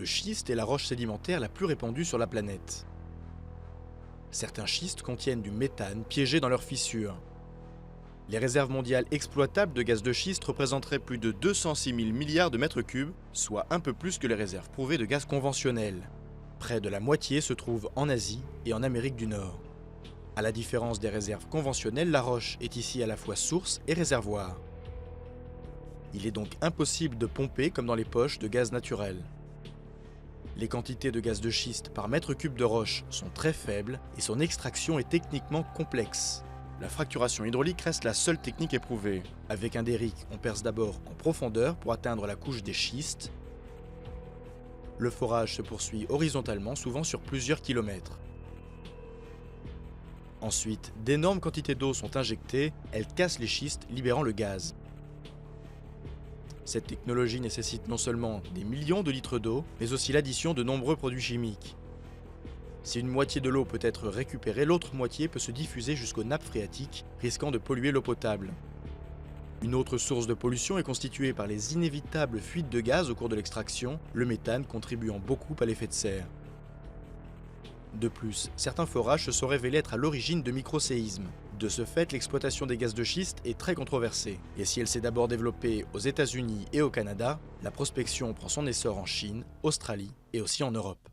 Le schiste est la roche sédimentaire la plus répandue sur la planète. Certains schistes contiennent du méthane piégé dans leurs fissures. Les réserves mondiales exploitables de gaz de schiste représenteraient plus de 206 000 milliards de mètres cubes, soit un peu plus que les réserves prouvées de gaz conventionnel. Près de la moitié se trouve en Asie et en Amérique du Nord. À la différence des réserves conventionnelles, la roche est ici à la fois source et réservoir. Il est donc impossible de pomper comme dans les poches de gaz naturel. Les quantités de gaz de schiste par mètre cube de roche sont très faibles et son extraction est techniquement complexe. La fracturation hydraulique reste la seule technique éprouvée. Avec un derrick, on perce d'abord en profondeur pour atteindre la couche des schistes. Le forage se poursuit horizontalement, souvent sur plusieurs kilomètres. Ensuite, d'énormes quantités d'eau sont injectées, elles cassent les schistes, libérant le gaz. Cette technologie nécessite non seulement des millions de litres d'eau, mais aussi l'addition de nombreux produits chimiques. Si une moitié de l'eau peut être récupérée, l'autre moitié peut se diffuser jusqu'aux nappes phréatiques, risquant de polluer l'eau potable. Une autre source de pollution est constituée par les inévitables fuites de gaz au cours de l'extraction, le méthane contribuant beaucoup à l'effet de serre. De plus, certains forages se sont révélés être à l'origine de microséismes. De ce fait, l'exploitation des gaz de schiste est très controversée. Et si elle s'est d'abord développée aux États-Unis et au Canada, la prospection prend son essor en Chine, Australie et aussi en Europe.